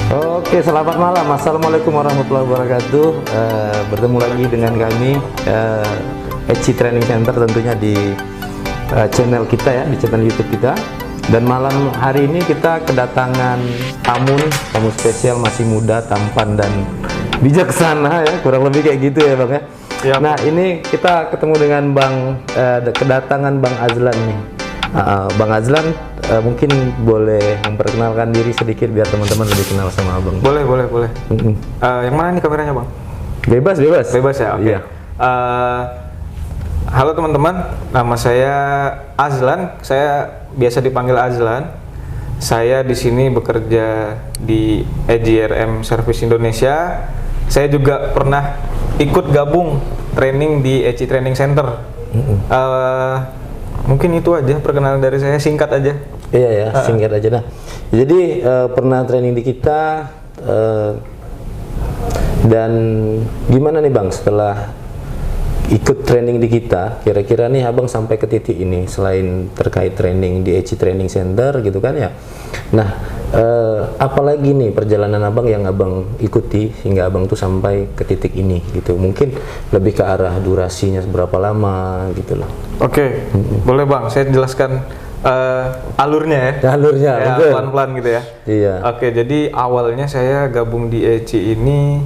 Oke, selamat malam. Assalamualaikum warahmatullahi wabarakatuh. Bertemu lagi dengan kami Eci Training Center tentunya di channel kita ya, di channel YouTube kita. Dan malam hari ini kita kedatangan tamu spesial, masih muda, tampan dan bijaksana ya, kurang lebih kayak gitu ya Bang ya. Ya. Nah ini kita ketemu dengan kedatangan Bang Azlan nih. Bang Azlan mungkin boleh memperkenalkan diri sedikit biar teman-teman lebih kenal sama Abang. Boleh. Yang mana nih kameranya, Bang? Bebas Ya, oke. Iya. Halo teman-teman, nama saya Azlan. Saya biasa dipanggil Azlan. Saya di sini bekerja di EJRM Service Indonesia. Saya juga pernah ikut gabung training di Eci Training Center. Mungkin itu aja perkenalan dari saya, singkat aja. Iya ya, singkat aja nah. Jadi pernah training di kita dan gimana nih Bang setelah ikut training di kita, kira-kira nih Abang sampai ke titik ini selain terkait training di Eci Training Center gitu kan ya. Nah, apalagi nih perjalanan Abang yang Abang ikuti hingga Abang tuh sampai ke titik ini gitu. Mungkin lebih ke arah durasinya seberapa lama gitu loh. Oke, boleh Bang, saya jelaskan alurnya ya. Alurnya, ya, betul. pelan-pelan gitu ya. Iya. Oke, jadi awalnya saya gabung di Eci ini,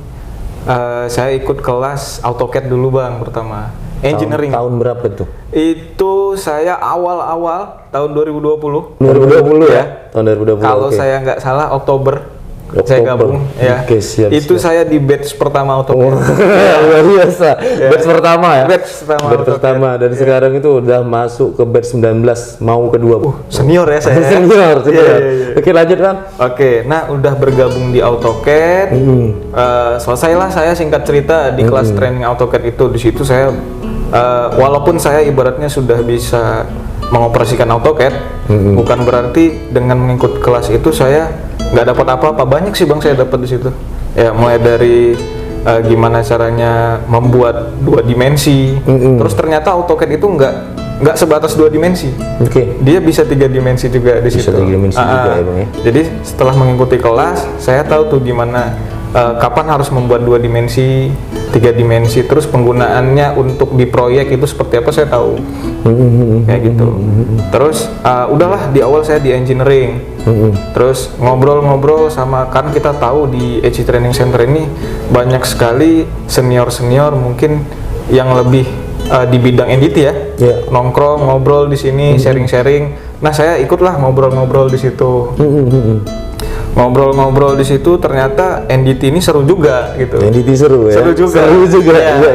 saya ikut kelas AutoCAD dulu Bang pertama. Engineering. Tahun berapa tuh? Itu saya awal-awal tahun 2020. 2020 ya? Tahun 2020. Kalau oke. saya nggak salah Oktober saya gabung ya. Oke, siap, itu siap. saya di batch pertama AutoCAD. Luar biasa. Batch pertama ya? Batch pertama Batch pertama dan sekarang itu udah masuk ke batch 19 mau ke 20. Senior ya saya. Senior. Iya. Oke, lanjut Bang. Oke, nah udah bergabung di AutoCAD. Selesailah saya singkat cerita di kelas training AutoCAD itu. Di situ saya walaupun saya ibaratnya sudah bisa mengoperasikan AutoCAD, bukan berarti dengan mengikut kelas itu saya nggak dapat apa-apa. Banyak sih Bang saya dapat di situ. Ya mulai dari gimana caranya membuat 2 dimensi. Terus ternyata AutoCAD itu nggak sebatas 2 dimensi. Oke. Dia bisa 3 dimensi juga di situ. Bisa 3 dimensi juga ya Bang ya. Jadi setelah mengikuti kelas, saya tahu tuh gimana kapan harus membuat 2 dimensi, 3 dimensi, terus penggunaannya untuk di proyek itu seperti apa saya tahu. Kayak gitu. Terus udahlah di awal saya di engineering. Terus ngobrol-ngobrol sama, kan kita tahu di Eci Training Center ini banyak sekali senior-senior mungkin yang lebih di bidang NDT ya. Nongkrong, ngobrol di sini, sharing-sharing. Nah, saya ikutlah ngobrol-ngobrol di situ. Ngobrol-ngobrol di situ ternyata NDT ini seru juga gitu. NDT seru ya. Seru juga.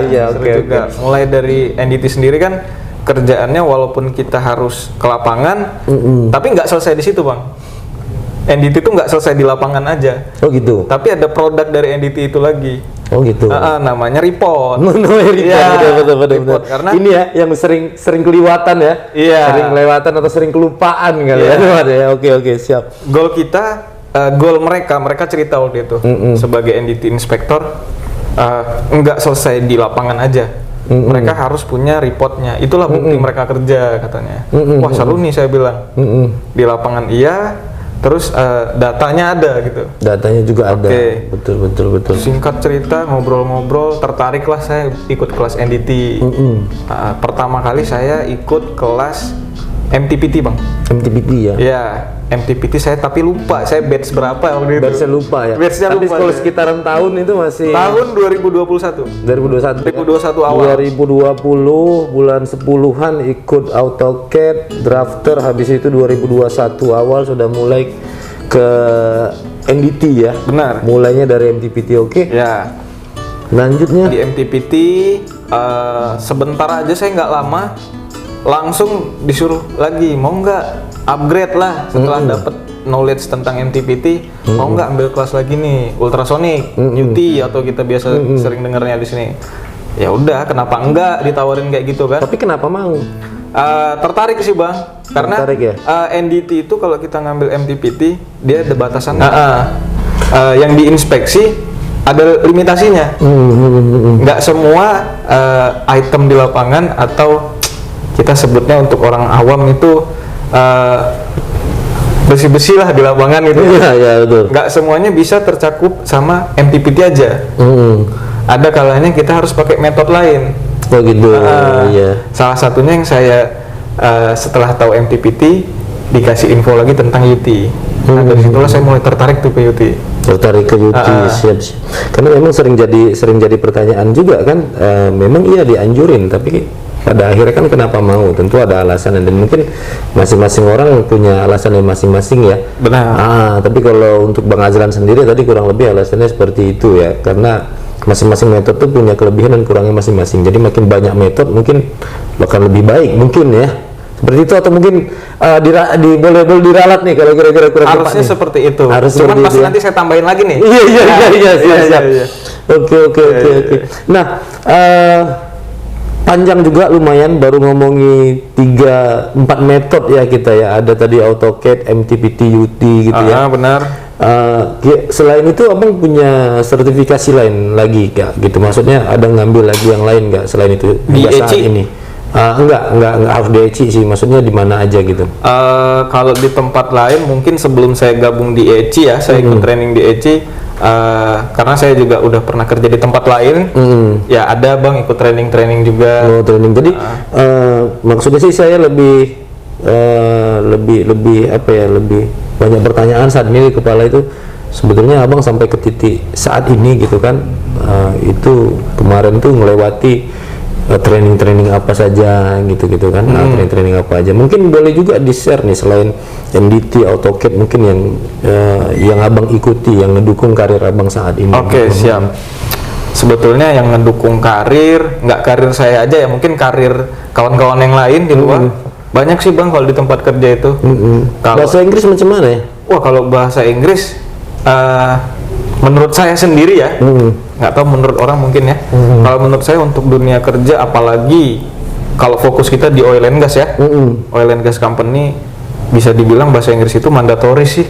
Iya, seru juga. Mulai dari NDT sendiri kan kerjaannya walaupun kita harus ke lapangan, tapi nggak selesai di situ Bang. NDT itu nggak selesai di lapangan aja. Oh gitu. Tapi ada produk dari NDT itu lagi. Oh gitu. Namanya report. Namanya report. Iya, betul. report. Karena ini ya yang sering kelewatan ya. Iya. Sering kelewatan atau sering kelupaan kali ya. Oke, siap. Goal kita, goal mereka cerita waktu itu sebagai NDT inspektor, nggak selesai di lapangan aja. Mereka harus punya reportnya. Itulah bukti mereka kerja katanya. Wah seru nih saya bilang. Di lapangan iya, terus datanya ada gitu. Datanya juga ada. Betul. Singkat cerita ngobrol-ngobrol, tertariklah saya ikut kelas NDT. Pertama kali saya ikut kelas MTPT Bang. MTPT ya? Iya, MTPT saya tapi lupa saya batch berapa waktu itu. Batch-nya lupa ya? Batch-nya tapi lupa. kalau sekitaran tahun itu masih Tahun 2021. 2021 awal. 2020 bulan 10-an ikut AutoCAD, drafter, habis itu 2021 awal sudah mulai ke NDT ya? Benar. Mulainya dari MTPT, oke? Ya. Lanjutnya? Di MTPT sebentar aja saya nggak lama langsung disuruh lagi mau nggak upgrade lah setelah dapat knowledge tentang MTPT, mau nggak ambil kelas lagi nih ultrasonic, UT atau kita biasa sering dengarnya di sini. Ya udah, kenapa enggak ditawarin kayak gitu kan? Tapi kenapa mau? Tertarik sih Bang, karena Tertarik ya? NDT itu kalau kita ngambil MTPT dia ada batasan. Yang diinspeksi ada limitasinya. Nggak semua item di lapangan atau kita sebutnya untuk orang awam itu besi-besi lah di lapangan gitu. Iya, iya betul. Nggak semuanya bisa tercakup sama MTPT aja. Ada kalanya kita harus pakai metode lain. Oh gitu. Iya. Salah satunya yang saya setelah tahu MTPT dikasih info lagi tentang UT. Nah dari situlah saya mulai tertarik tuh ke UT. Tertarik ke UT, siap. Karena memang sering jadi pertanyaan juga kan. Memang iya dianjurin, tapi pada akhirnya kan kenapa mau? Tentu ada alasan, dan mungkin masing-masing orang punya alasannya masing-masing ya. Benar. Tapi kalau untuk Bang Azlan sendiri tadi kurang lebih alasannya seperti itu ya, karena masing-masing metode tuh punya kelebihan dan kurangnya masing-masing. Jadi makin banyak metode mungkin bakal lebih baik mungkin ya. Seperti itu, atau mungkin boleh diralat nih kalau kira-kira kurang tepat. Harusnya seperti itu. Harus Cuman seperti pasti itu, nanti saya tambahin lagi nih. Iya, siap. Oke. Nah, panjang juga lumayan, baru ngomongi 3-4 metode ya kita ya. Ada tadi AutoCAD, MTPT, UT gitu ya. Benar. Selain itu abang punya sertifikasi lain lagi gak gitu? Maksudnya ada ngambil lagi yang lain gak selain itu di saat ECI? ini? Enggak harus di ECI sih, maksudnya di mana aja gitu. Kalau di tempat lain mungkin sebelum saya gabung di ECI ya, saya ikut training di ECI. Karena saya juga udah pernah kerja di tempat lain, ya ada bang ikut training juga. Oh, training. Jadi maksudnya sih saya lebih apa ya, lebih banyak pertanyaan saat ini di kepala itu. Sebetulnya abang sampai ke titik saat ini gitu kan, itu kemarin tuh melewati training apa saja gitu kan. Training apa aja, mungkin boleh juga di share nih selain MDT, AutoCAD mungkin yang abang ikuti yang ngedukung karir abang saat ini. Oke, siap. Sebetulnya yang ngedukung nggak karir saya aja ya, mungkin karir kawan-kawan yang lain di luar. Banyak sih bang kalau di tempat kerja itu. Bahasa Inggris macam mana ya? Wah, kalau bahasa Inggris menurut saya sendiri ya, nggak tahu menurut orang mungkin ya. Kalau menurut saya untuk dunia kerja, apalagi kalau fokus kita di oil and gas ya, oil and gas company, bisa dibilang bahasa Inggris itu mandatory sih.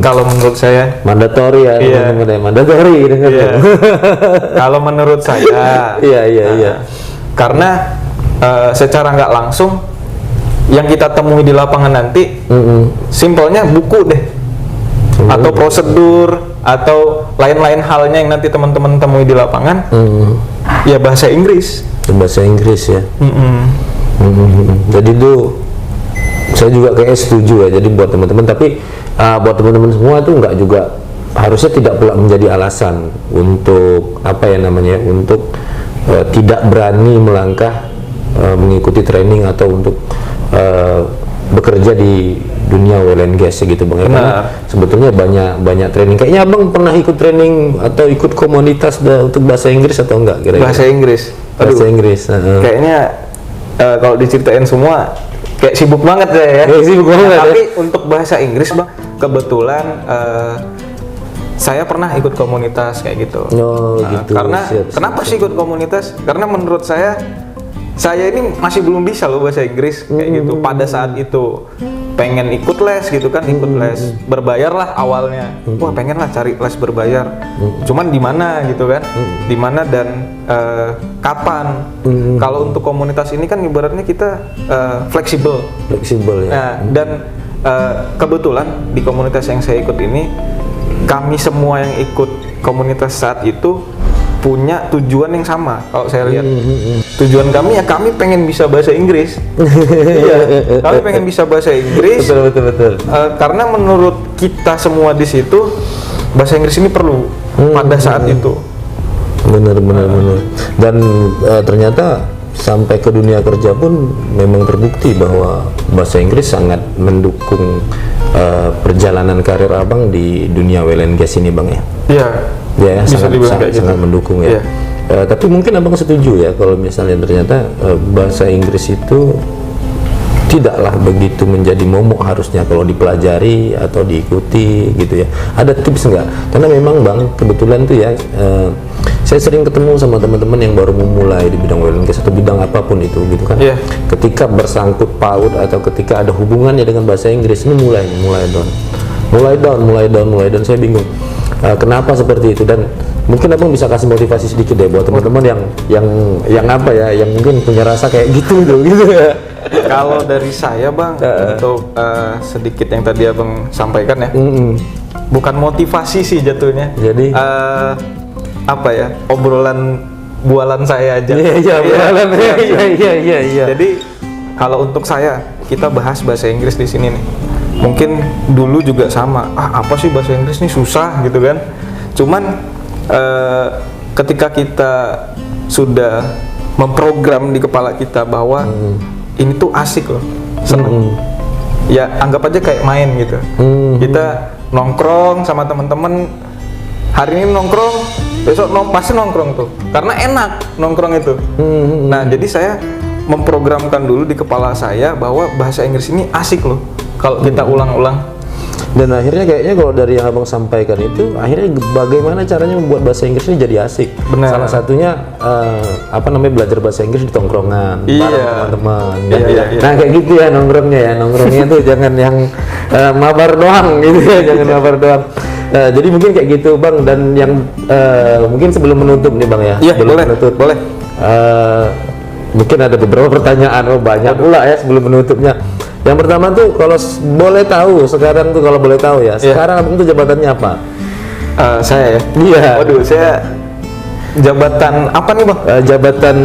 Kalau menurut saya mandatory ya. Iya. Mandatory iya. Kalau menurut saya iya. Karena secara nggak langsung yang kita temui di lapangan nanti, simpelnya buku deh, atau prosedur atau lain-lain halnya yang nanti teman-teman temui di lapangan, ya bahasa Inggris. Bahasa Inggris ya. Jadi itu saya juga kayak setuju ya. Jadi buat teman-teman, tapi buat teman-teman semua itu nggak juga harusnya tidak pula menjadi alasan untuk apa ya namanya, untuk tidak berani melangkah mengikuti training atau untuk bekerja di dunia oil and gas gitu bang. Karena sebetulnya banyak training. Kayaknya abang pernah ikut training atau ikut komunitas untuk bahasa Inggris atau enggak kira-kira? Bahasa Inggris. Bahasa Inggris. Kayaknya kalau diceritain semua kayak sibuk banget ya. Sibuk banget. Tapi untuk bahasa Inggris bang, kebetulan saya pernah ikut komunitas kayak gitu. Gitu. Karena kenapa sih ikut komunitas? Karena menurut saya ini masih belum bisa loh bahasa Inggris kayak gitu. Pada saat itu pengen ikut les gitu kan, ikut les berbayar lah awalnya. Wah, pengen lah cari les berbayar. Cuman di mana gitu kan? Di mana dan kapan? Kalau untuk komunitas ini kan ibaratnya kita fleksibel ya. Nah, dan kebetulan di komunitas yang saya ikut ini, kami semua yang ikut komunitas saat itu punya tujuan yang sama. Kalau saya lihat tujuan kami ya, kami pengen bisa bahasa Inggris. Iya, kami pengen bisa bahasa Inggris. Betul. Karena menurut kita semua di situ bahasa Inggris ini perlu pada saat itu. Benar. Dan ternyata sampai ke dunia kerja pun memang terbukti bahwa bahasa Inggris sangat mendukung perjalanan karir abang di dunia oil and gas ini bang ya. Iya. Ya, bisa sangat mendukung ya. Tapi mungkin abang setuju ya kalau misalnya ternyata bahasa Inggris itu tidaklah begitu menjadi momok harusnya kalau dipelajari atau diikuti gitu ya. Ada tips nggak? Karena memang bang kebetulan tuh ya, saya sering ketemu sama teman-teman yang baru memulai di bidang oil and gas atau bidang apapun itu gitu kan. Ketika bersangkut paut atau ketika ada hubungannya dengan bahasa Inggris ini mulai down. mulai down. Saya bingung kenapa seperti itu, dan mungkin abang bisa kasih motivasi sedikit deh buat teman-teman yang apa ya, yang mungkin punya rasa kayak gitu ya. Kalau dari saya bang, untuk sedikit yang tadi abang sampaikan ya, bukan motivasi sih jatuhnya. Jadi apa ya, obrolan bualan saya aja. Iya. Jadi kalau untuk saya, kita bahas bahasa Inggris di sini nih. Mungkin dulu juga sama. Apa sih bahasa Inggris nih, susah gitu kan. Cuman ketika kita sudah memprogram di kepala kita bahwa ini tuh asik loh, seneng. Ya anggap aja kayak main gitu. Kita nongkrong sama teman-teman. Hari ini nongkrong, besok pasti nongkrong tuh, karena enak nongkrong itu. Nah, jadi saya memprogramkan dulu di kepala saya bahwa bahasa Inggris ini asik loh kalau kita ulang-ulang. Dan akhirnya kayaknya kalau dari yang abang sampaikan itu, akhirnya bagaimana caranya membuat bahasa Inggris ini jadi asik. Benar. Salah satunya belajar bahasa Inggris di tongkrongan bareng teman-teman. Iya. Nah kayak gitu ya nongkrongnya tuh jangan yang mabar doang gitu ya, jangan mabar doang. Jadi mungkin kayak gitu bang, dan yang mungkin sebelum menutup nih bang ya. Iya sebelum boleh. menutup, Boleh. Mungkin ada beberapa pertanyaan, banyak pula ya sebelum menutupnya. Yang pertama tuh kalau boleh tahu sekarang tuh, kalau boleh tahu ya, sekarang abang tuh jabatannya apa? Saya ya. Iya. Waduh, saya jabatan apa nih bang? Jabatan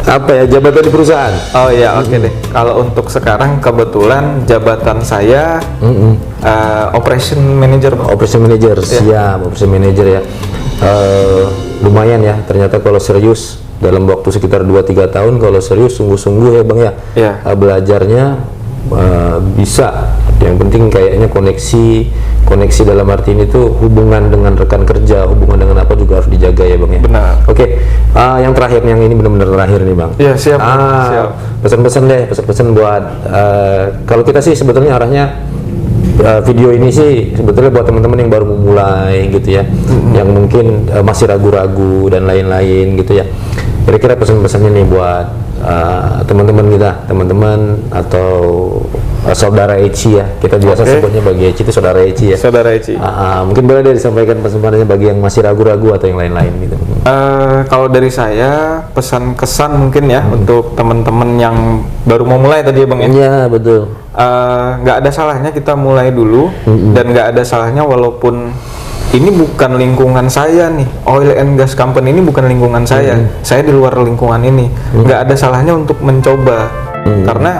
apa ya? Jabatan di perusahaan. Oh iya, oke deh. Kalau untuk sekarang kebetulan jabatan saya operation manager bang. Operation manager, siap. Operation manager ya. Lumayan ya. Ternyata kalau serius dalam waktu sekitar 2-3 tahun, kalau serius sungguh-sungguh ya bang ya. Iya. Belajarnya bisa. Yang penting kayaknya koneksi dalam arti ini tuh hubungan dengan rekan kerja, hubungan dengan apa juga harus dijaga ya bang ya. Benar. Oke, yang terakhir, yang ini benar-benar terakhir nih bang. Iya siap. Siap. Pesan-pesan buat kalau kita sih sebetulnya arahnya video ini sih sebetulnya buat teman-teman yang baru memulai gitu ya, yang mungkin masih ragu-ragu dan lain-lain gitu ya. Kira-kira pesan-pesannya nih buat teman-teman atau saudara Eci ya, kita biasa sebutnya bagi Eci itu saudara Eci ya. Saudara Eci. Mungkin boleh deh disampaikan pesan-pesannya bagi yang masih ragu-ragu atau yang lain-lain gitu. Kalau dari saya pesan kesan mungkin ya untuk teman-teman yang baru mau mulai tadi ya bang ya. Iya betul. Nggak ada salahnya kita mulai dulu, dan nggak ada salahnya walaupun ini bukan lingkungan saya nih, oil and gas company ini bukan lingkungan saya di luar lingkungan ini. Nggak ada salahnya untuk mencoba, karena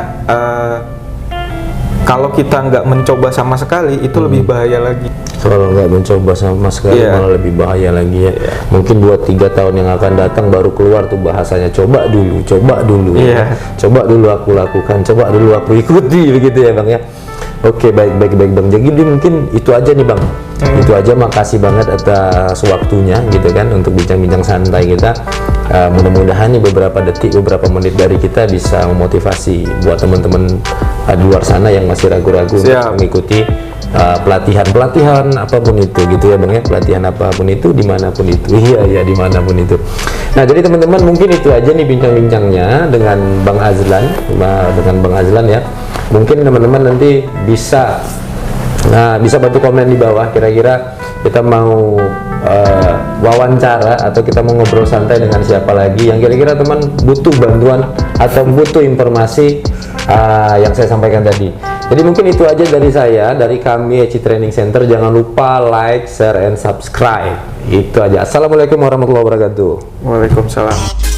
kalau kita nggak mencoba sama sekali itu lebih bahaya lagi. Kalau nggak mencoba sama sekali malah lebih bahaya lagi ya. Mungkin 2-3 tahun yang akan datang baru keluar tuh bahasanya coba dulu coba dulu aku lakukan, coba dulu aku ikuti, begitu ya bang ya. Oke, baik bang. Jadi mungkin itu aja nih bang. Itu aja, makasih banget atas waktunya gitu kan untuk bincang-bincang santai kita. Mudah-mudahan nih beberapa menit dari kita bisa memotivasi buat teman-teman di luar sana yang masih ragu-ragu untuk mengikuti pelatihan apapun itu gitu ya bang ya, pelatihan apapun itu dimanapun itu. Iya dimanapun itu. Nah jadi teman-teman mungkin itu aja nih bincang-bincangnya dengan Bang Azlan ya. Mungkin teman-teman nanti bisa bantu komen di bawah, kira-kira kita mau wawancara atau kita mau ngobrol santai dengan siapa lagi yang kira-kira teman butuh bantuan atau butuh informasi yang saya sampaikan tadi. Jadi mungkin itu aja dari saya, dari kami Eci Training Center. Jangan lupa like, share, and subscribe. Itu aja. Assalamualaikum warahmatullahi wabarakatuh. Waalaikumsalam.